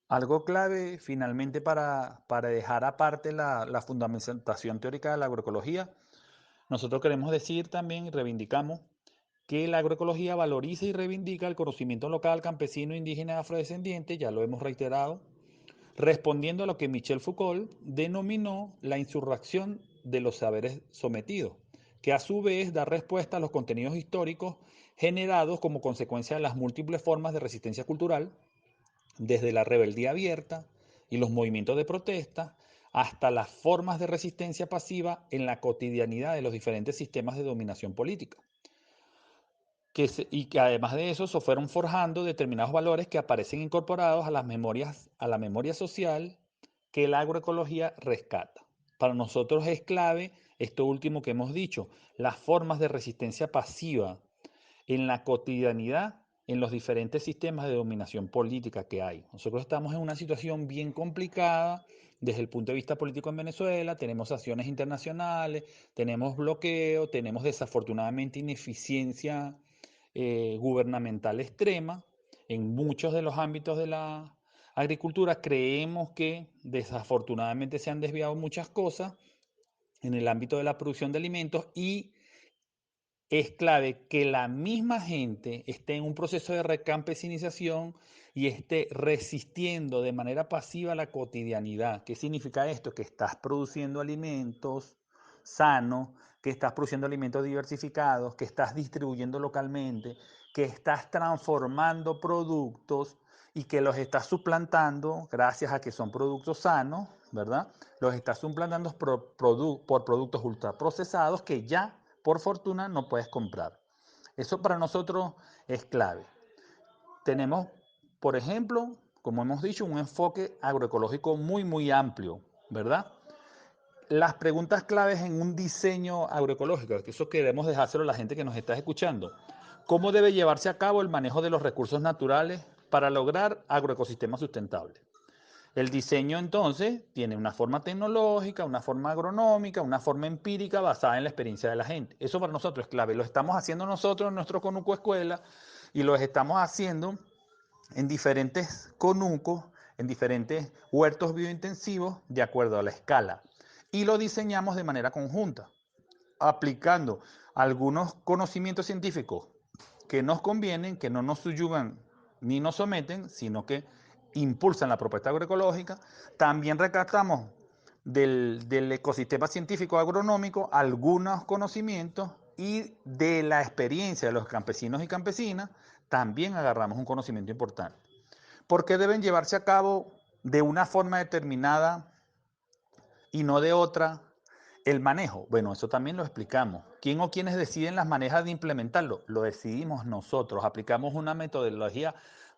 Algo clave finalmente para dejar aparte la fundamentación teórica de la agroecología, nosotros queremos decir también y reivindicamos que la agroecología valoriza y reivindica el conocimiento local, campesino, indígena, afrodescendiente, ya lo hemos reiterado, respondiendo a lo que Michel Foucault denominó la insurrección de los saberes sometidos, que a su vez da respuesta a los contenidos históricos generados como consecuencia de las múltiples formas de resistencia cultural, desde la rebeldía abierta y los movimientos de protesta hasta las formas de resistencia pasiva en la cotidianidad de los diferentes sistemas de dominación política. Y que además de eso se fueron forjando determinados valores que aparecen incorporados a la memoria social que la agroecología rescata. Para nosotros es clave esto último que hemos dicho, las formas de resistencia pasiva en la cotidianidad en los diferentes sistemas de dominación política que hay. Nosotros estamos en una situación bien complicada desde el punto de vista político en Venezuela, tenemos acciones internacionales, tenemos bloqueo, tenemos desafortunadamente ineficiencia gubernamental extrema en muchos de los ámbitos de la agricultura. Creemos que desafortunadamente se han desviado muchas cosas en el ámbito de la producción de alimentos y es clave que la misma gente esté en un proceso de recampesinización y esté resistiendo de manera pasiva a la cotidianidad. ¿Qué significa esto? Que estás produciendo alimentos sanos, que estás produciendo alimentos diversificados, que estás distribuyendo localmente, que estás transformando productos y que los estás suplantando gracias a que son productos sanos, ¿verdad? Los estás suplantando por productos ultraprocesados que ya por fortuna no puedes comprar. Eso para nosotros es clave. Tenemos, por ejemplo, como hemos dicho, un enfoque agroecológico muy amplio, ¿verdad? Las preguntas claves en un diseño agroecológico, que eso queremos dejárselo a la gente que nos está escuchando. ¿Cómo debe llevarse a cabo el manejo de los recursos naturales para lograr agroecosistemas sustentables? El diseño entonces tiene una forma tecnológica, una forma agronómica, una forma empírica basada en la experiencia de la gente. Eso para nosotros es clave. Lo estamos haciendo nosotros en nuestro Conuco Escuela y lo estamos haciendo en diferentes conucos, en diferentes huertos biointensivos de acuerdo a la escala. Y lo diseñamos de manera conjunta, aplicando algunos conocimientos científicos que nos convienen, que no nos subyugan ni nos someten, sino que impulsan la propuesta agroecológica. También rescatamos del ecosistema científico agronómico algunos conocimientos y de la experiencia de los campesinos y campesinas también agarramos un conocimiento importante. ¿Por qué deben llevarse a cabo de una forma determinada y no de otra el manejo? Bueno, eso también lo explicamos. ¿Quién o quiénes deciden las maneras de implementarlo? Lo decidimos nosotros. Aplicamos una metodología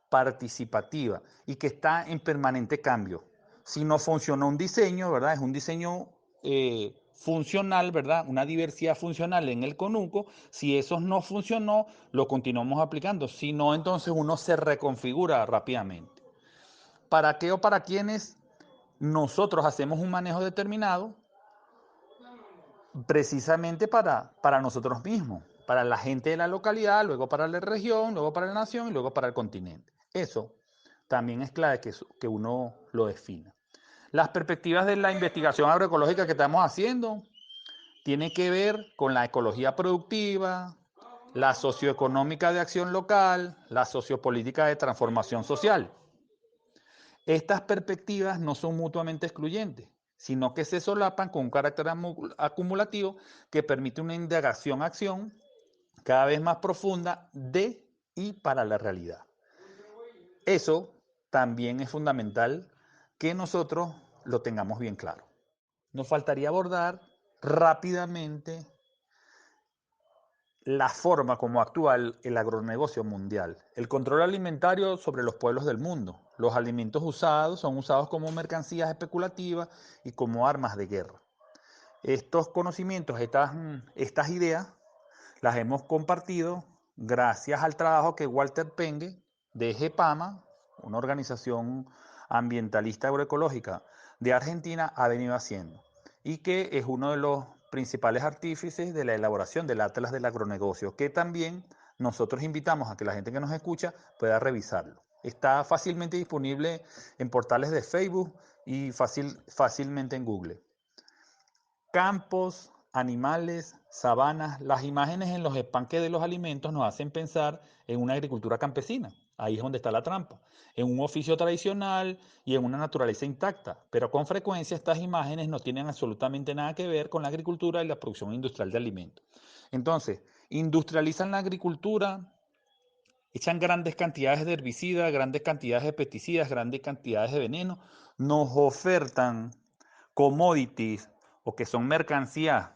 participativa y que está en permanente cambio. Si no funcionó un diseño, ¿verdad? Es un diseño funcional, ¿verdad? Una diversidad funcional en el conuco. Si eso no funcionó, lo continuamos aplicando. Si no, entonces uno se reconfigura rápidamente. ¿Para qué o para quiénes nosotros hacemos un manejo determinado? Precisamente para nosotros mismos, para la gente de la localidad, luego para la región, luego para la nación y luego para el continente. Eso también es clave que uno lo defina. Las perspectivas de la investigación agroecológica que estamos haciendo tienen que ver con la ecología productiva, la socioeconómica de acción local, la sociopolítica de transformación social. Estas perspectivas no son mutuamente excluyentes, sino que se solapan con un carácter acumulativo que permite una indagación-acción cada vez más profunda de y para la realidad. Eso también es fundamental que nosotros lo tengamos bien claro. Nos faltaría abordar rápidamente la forma como actúa el agronegocio mundial, el control alimentario sobre los pueblos del mundo. Los alimentos usados son usados como mercancías especulativas y como armas de guerra. Estos conocimientos, estas ideas, las hemos compartido gracias al trabajo que Walter Penge de GEPAMA, una organización ambientalista agroecológica de Argentina, ha venido haciendo y que es uno de los principales artífices de la elaboración del Atlas del Agronegocio, que también nosotros invitamos a que la gente que nos escucha pueda revisarlo. Está fácilmente disponible en portales de Facebook y fácilmente en Google. Campos, animales, sabanas, las imágenes en los estanques de los alimentos nos hacen pensar en una agricultura campesina. Ahí es donde está la trampa. En un oficio tradicional y en una naturaleza intacta. Pero con frecuencia estas imágenes no tienen absolutamente nada que ver con la agricultura y la producción industrial de alimentos. Entonces, industrializan la agricultura, echan grandes cantidades de herbicidas, grandes cantidades de pesticidas, grandes cantidades de veneno, nos ofertan commodities o que son mercancías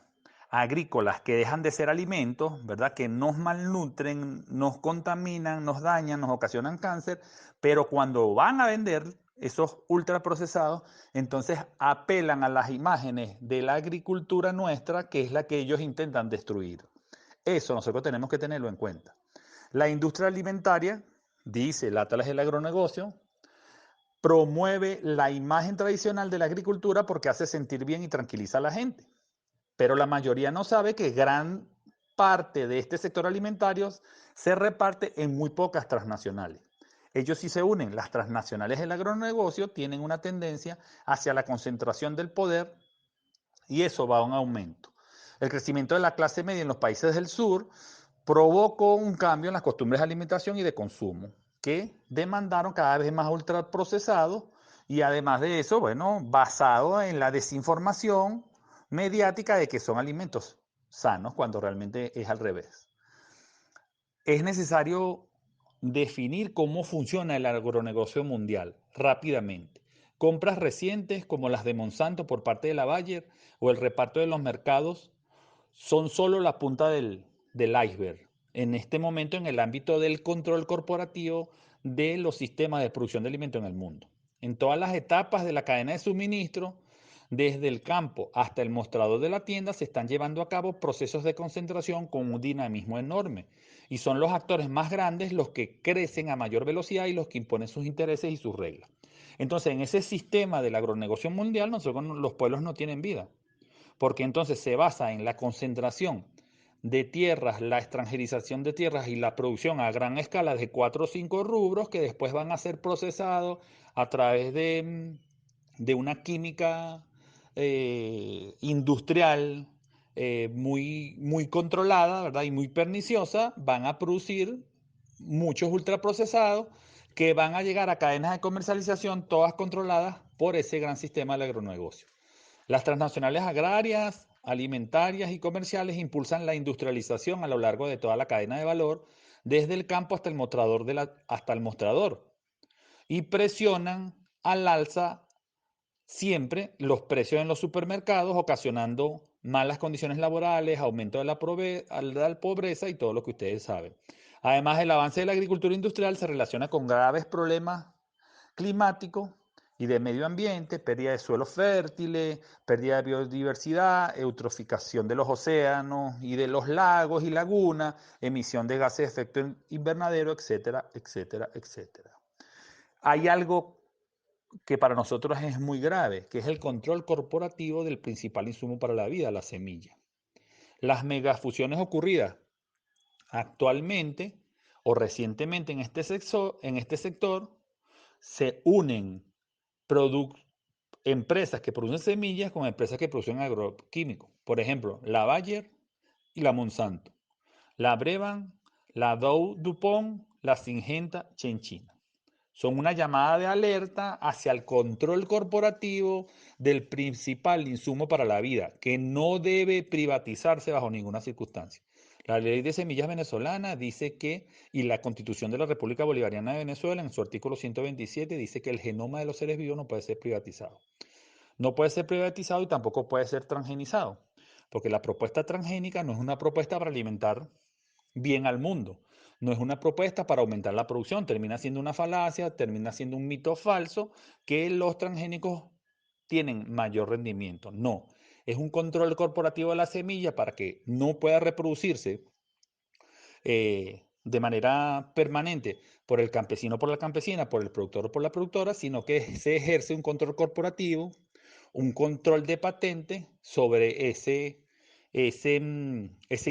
agrícolas que dejan de ser alimentos, ¿verdad? Que nos malnutren, nos contaminan, nos dañan, nos ocasionan cáncer, pero cuando van a vender esos ultraprocesados, entonces apelan a las imágenes de la agricultura nuestra, que es la que ellos intentan destruir. Eso nosotros tenemos que tenerlo en cuenta. La industria alimentaria, dice el Atlas del Agronegocio, promueve la imagen tradicional de la agricultura porque hace sentir bien y tranquiliza a la gente. Pero la mayoría no sabe que gran parte de este sector alimentario se reparte en muy pocas transnacionales. Ellos sí se unen. Las transnacionales del agronegocio tienen una tendencia hacia la concentración del poder y eso va a un aumento. El crecimiento de la clase media en los países del sur provocó un cambio en las costumbres de alimentación y de consumo, que demandaron cada vez más ultraprocesados y además de eso, bueno, basado en la desinformación mediática de que son alimentos sanos cuando realmente es al revés. Es necesario definir cómo funciona el agronegocio mundial rápidamente. Compras recientes como las de Monsanto por parte de la Bayer o el reparto de los mercados son solo la punta del iceberg. En este momento, en el ámbito del control corporativo de los sistemas de producción de alimentos en el mundo. En todas las etapas de la cadena de suministro, desde el campo hasta el mostrador de la tienda, se están llevando a cabo procesos de concentración con un dinamismo enorme. Y son los actores más grandes los que crecen a mayor velocidad y los que imponen sus intereses y sus reglas. Entonces, en ese sistema del agronegocio mundial, nosotros los pueblos no tienen vida porque entonces se basa en la concentración de tierras, la extranjerización de tierras y la producción a gran escala de 4 o 5 rubros que después van a ser procesados a través de una química industrial muy controlada, ¿verdad? Y muy perniciosa, van a producir muchos ultraprocesados que van a llegar a cadenas de comercialización todas controladas por ese gran sistema del agronegocio. Las transnacionales agrarias, alimentarias y comerciales impulsan la industrialización a lo largo de toda la cadena de valor, desde el campo hasta el mostrador, y presionan al alza siempre los precios en los supermercados, ocasionando malas condiciones laborales, aumento de la pobreza y todo lo que ustedes saben. Además, el avance de la agricultura industrial se relaciona con graves problemas climáticos y de medio ambiente, pérdida de suelos fértiles, pérdida de biodiversidad, eutroficación de los océanos y de los lagos y lagunas, emisión de gases de efecto invernadero, etcétera, etcétera, etcétera. Hay algo que para nosotros es muy grave, que es el control corporativo del principal insumo para la vida, la semilla. Las megafusiones ocurridas actualmente o recientemente en este sector se unen empresas que producen semillas con empresas que producen agroquímicos. Por ejemplo, la Bayer y la Monsanto, la Brevan, la Dow DuPont, la Syngenta Chenchina. Son una llamada de alerta hacia el control corporativo del principal insumo para la vida, que no debe privatizarse bajo ninguna circunstancia. La ley de semillas venezolana dice que, y la Constitución de la República Bolivariana de Venezuela, en su artículo 127, dice que el genoma de los seres vivos no puede ser privatizado. No puede ser privatizado y tampoco puede ser transgenizado, porque la propuesta transgénica no es una propuesta para alimentar bien al mundo. No es una propuesta para aumentar la producción, termina siendo una falacia, termina siendo un mito falso que los transgénicos tienen mayor rendimiento. No, es un control corporativo de la semilla para que no pueda reproducirse de manera permanente por el campesino, por la campesina, por el productor o por la productora, sino que se ejerce un control corporativo, un control de patente sobre ese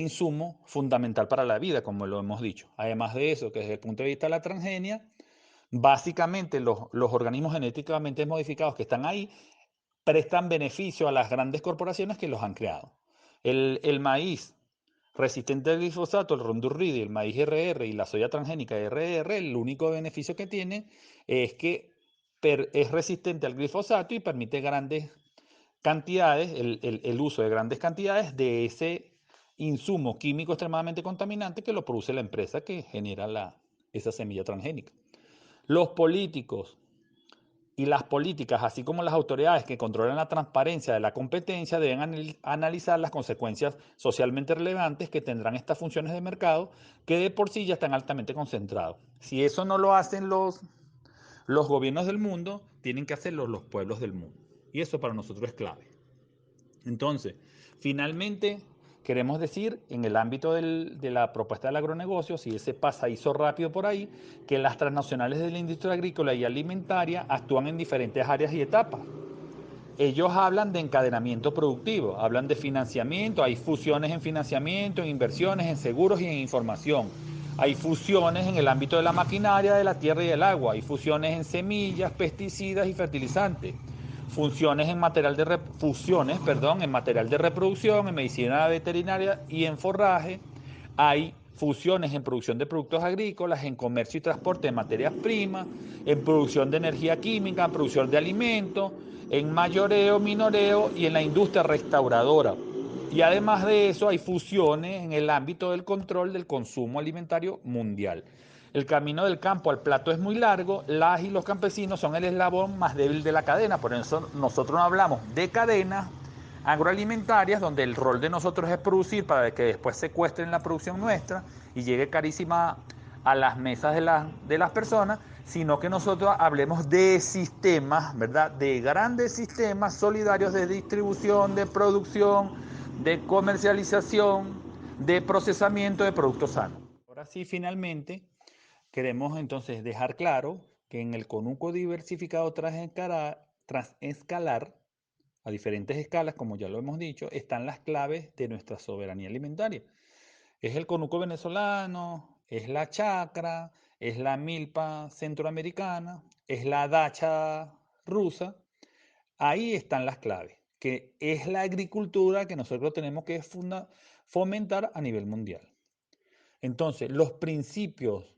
insumo fundamental para la vida, como lo hemos dicho. Además de eso, que desde el punto de vista de la transgenia, Básicamente, los organismos genéticamente modificados que están ahí prestan beneficio a las grandes corporaciones que los han creado. El maíz resistente al glifosato, el Rondurridi, el maíz RR y la soya transgénica RR, el único beneficio que tiene es que es resistente al glifosato y permite grandes cantidades, el uso de grandes cantidades de ese insumo químico extremadamente contaminante que lo produce la empresa que genera esa semilla transgénica. Los políticos y las políticas, así como las autoridades que controlan la transparencia de la competencia, deben analizar las consecuencias socialmente relevantes que tendrán estas funciones de mercado, que de por sí ya están altamente concentrados. Si eso no lo hacen los gobiernos del mundo, tienen que hacerlo los pueblos del mundo. Y eso para nosotros es clave. Entonces, finalmente, queremos decir, en el ámbito de la propuesta del agronegocio, si ese pasadizo rápido por ahí, que las transnacionales de la industria agrícola y alimentaria actúan en diferentes áreas y etapas. Ellos hablan de encadenamiento productivo, hablan de financiamiento, hay fusiones en financiamiento, en inversiones, en seguros y en información. Hay fusiones en el ámbito de la maquinaria, de la tierra y del agua, hay fusiones en semillas, pesticidas y fertilizantes, fusiones en fusiones, en material de reproducción, en medicina veterinaria y en forraje. Hay fusiones en producción de productos agrícolas, en comercio y transporte de materias primas, en producción de energía química, en producción de alimentos, en mayoreo, minoreo y en la industria restauradora. Y además de eso hay fusiones en el ámbito del control del consumo alimentario mundial. El camino del campo al plato es muy largo, las y los campesinos son el eslabón más débil de la cadena, por eso nosotros no hablamos de cadenas agroalimentarias, donde el rol de nosotros es producir para que después secuestren la producción nuestra y llegue carísima a las mesas de las personas, sino que nosotros hablemos de sistemas, ¿verdad? De grandes sistemas solidarios de distribución, de producción, de comercialización, de procesamiento de productos sanos. Ahora sí, finalmente, queremos entonces dejar claro que en el conuco diversificado transescalar, a diferentes escalas, como ya lo hemos dicho, están las claves de nuestra soberanía alimentaria. Es el conuco venezolano, es la chacra, es la milpa centroamericana, es la dacha rusa. Ahí están las claves, que es la agricultura que nosotros tenemos que fomentar a nivel mundial. Entonces, los principios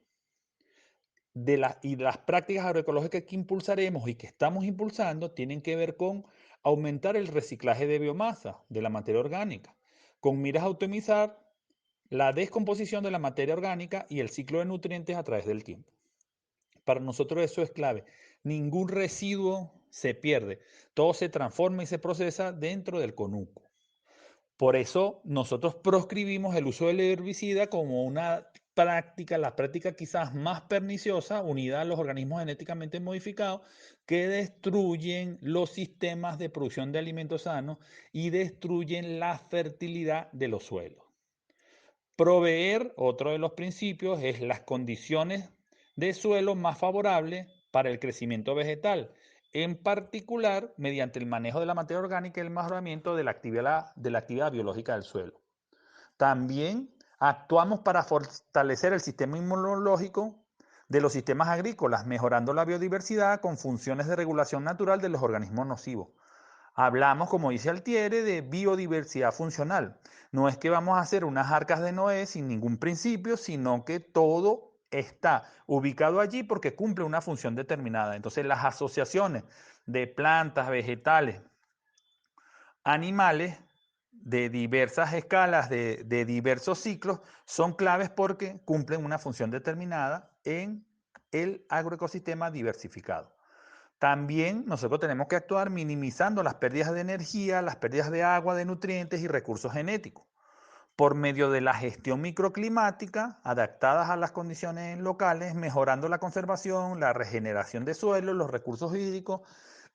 y las prácticas agroecológicas que impulsaremos y que estamos impulsando tienen que ver con aumentar el reciclaje de biomasa de la materia orgánica, con miras a optimizar la descomposición de la materia orgánica y el ciclo de nutrientes a través del tiempo. Para nosotros eso es clave. Ningún residuo se pierde. Todo se transforma y se procesa dentro del conuco. Por eso nosotros proscribimos el uso del herbicida como una práctica, la práctica quizás más perniciosa, unida a los organismos genéticamente modificados, que destruyen los sistemas de producción de alimentos sanos y destruyen la fertilidad de los suelos. Proveer, otro de los principios, es las condiciones de suelo más favorables para el crecimiento vegetal, en particular mediante el manejo de la materia orgánica y el mejoramiento de la actividad biológica del suelo. También actuamos para fortalecer el sistema inmunológico de los sistemas agrícolas, mejorando la biodiversidad con funciones de regulación natural de los organismos nocivos. Hablamos, como dice Altieri, de biodiversidad funcional. No es que vamos a hacer unas arcas de Noé sin ningún principio, sino que todo está ubicado allí porque cumple una función determinada. Entonces, las asociaciones de plantas, vegetales, animales de diversas escalas, de diversos ciclos, son claves porque cumplen una función determinada en el agroecosistema diversificado. También nosotros tenemos que actuar minimizando las pérdidas de energía, las pérdidas de agua, de nutrientes y recursos genéticos, por medio de la gestión microclimática adaptadas a las condiciones locales, mejorando la conservación, la regeneración de suelos, los recursos hídricos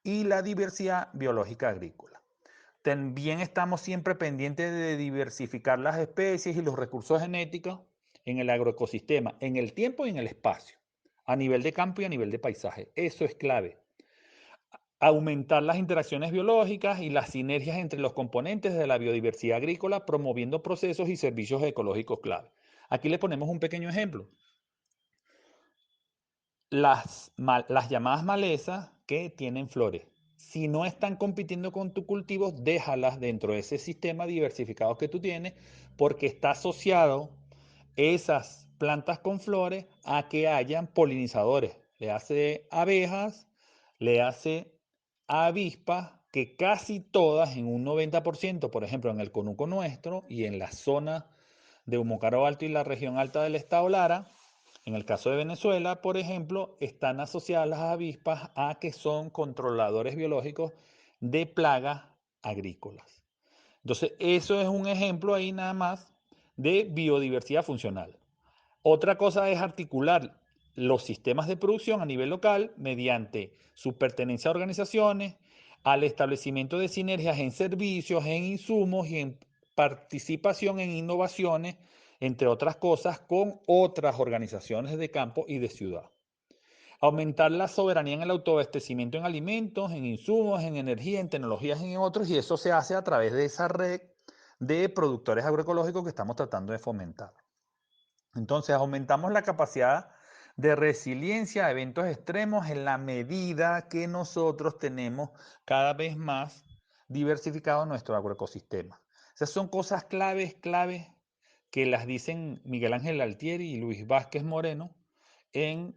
y la diversidad biológica agrícola. También estamos siempre pendientes de diversificar las especies y los recursos genéticos en el agroecosistema, en el tiempo y en el espacio, a nivel de campo y a nivel de paisaje. Eso es clave. Aumentar las interacciones biológicas y las sinergias entre los componentes de la biodiversidad agrícola, promoviendo procesos y servicios ecológicos clave. Aquí le ponemos un pequeño ejemplo. las llamadas malezas que tienen flores. Si no están compitiendo con tu cultivo, déjalas dentro de ese sistema diversificado que tú tienes, porque está asociado esas plantas con flores a que hayan polinizadores. Le hace abejas, le hace avispas, que casi todas, en un 90%, por ejemplo, en el conuco nuestro y en la zona de Humocaro Alto y la región alta del estado Lara, en el caso de Venezuela, por ejemplo, están asociadas las avispas a que son controladores biológicos de plagas agrícolas. Entonces, eso es un ejemplo ahí nada más de biodiversidad funcional. Otra cosa es articular los sistemas de producción a nivel local mediante su pertenencia a organizaciones, al establecimiento de sinergias en servicios, en insumos y en participación en innovaciones, entre otras cosas, con otras organizaciones de campo y de ciudad. Aumentar la soberanía en el autoabastecimiento en alimentos, en insumos, en energía, en tecnologías y en otros, y eso se hace a través de esa red de productores agroecológicos que estamos tratando de fomentar. Entonces, aumentamos la capacidad de resiliencia a eventos extremos en la medida que nosotros tenemos cada vez más diversificado nuestro agroecosistema. Esas son cosas claves que las dicen Miguel Ángel Altieri y Luis Vázquez Moreno en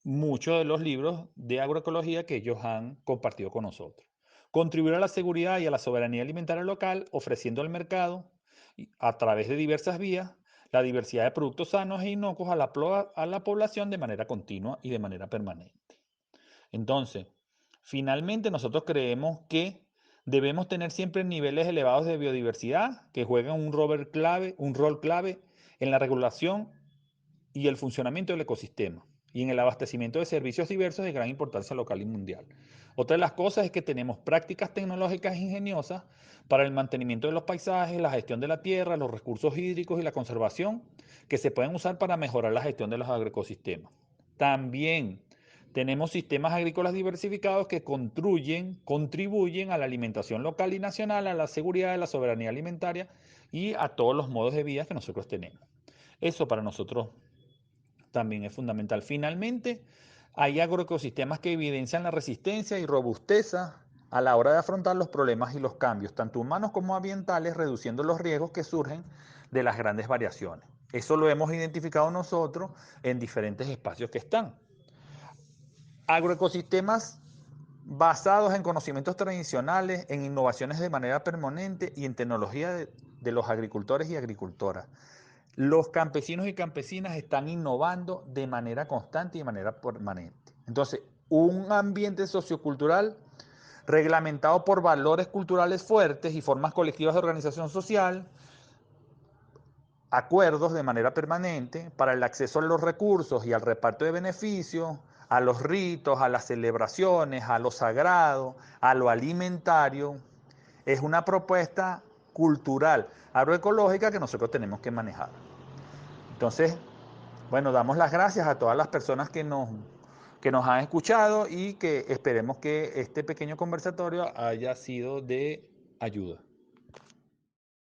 muchos de los libros de agroecología que ellos han compartido con nosotros. Contribuir a la seguridad y a la soberanía alimentaria local, ofreciendo al mercado, a través de diversas vías, la diversidad de productos sanos e inocuos a la población de manera continua y de manera permanente. Entonces, finalmente nosotros creemos que debemos tener siempre niveles elevados de biodiversidad que juegan un rol clave en la regulación y el funcionamiento del ecosistema y en el abastecimiento de servicios diversos de gran importancia local y mundial. Otra de las cosas es que tenemos prácticas tecnológicas ingeniosas para el mantenimiento de los paisajes, la gestión de la tierra, los recursos hídricos y la conservación que se pueden usar para mejorar la gestión de los agroecosistemas. También tenemos sistemas agrícolas diversificados que contribuyen a la alimentación local y nacional, a la seguridad de la soberanía alimentaria y a todos los modos de vida que nosotros tenemos. Eso para nosotros también es fundamental. Finalmente, hay agroecosistemas que evidencian la resistencia y robusteza a la hora de afrontar los problemas y los cambios, tanto humanos como ambientales, reduciendo los riesgos que surgen de las grandes variaciones. Eso lo hemos identificado nosotros en diferentes espacios que están. Agroecosistemas basados en conocimientos tradicionales, en innovaciones de manera permanente y en tecnología de los agricultores y agricultoras. Los campesinos y campesinas están innovando de manera constante y de manera permanente. Entonces, un ambiente sociocultural reglamentado por valores culturales fuertes y formas colectivas de organización social, acuerdos de manera permanente para el acceso a los recursos y al reparto de beneficios, a los ritos, a las celebraciones, a lo sagrado, a lo alimentario. Es una propuesta cultural agroecológica que nosotros tenemos que manejar. Entonces, bueno, damos las gracias a todas las personas que nos han escuchado y que esperemos que este pequeño conversatorio haya sido de ayuda.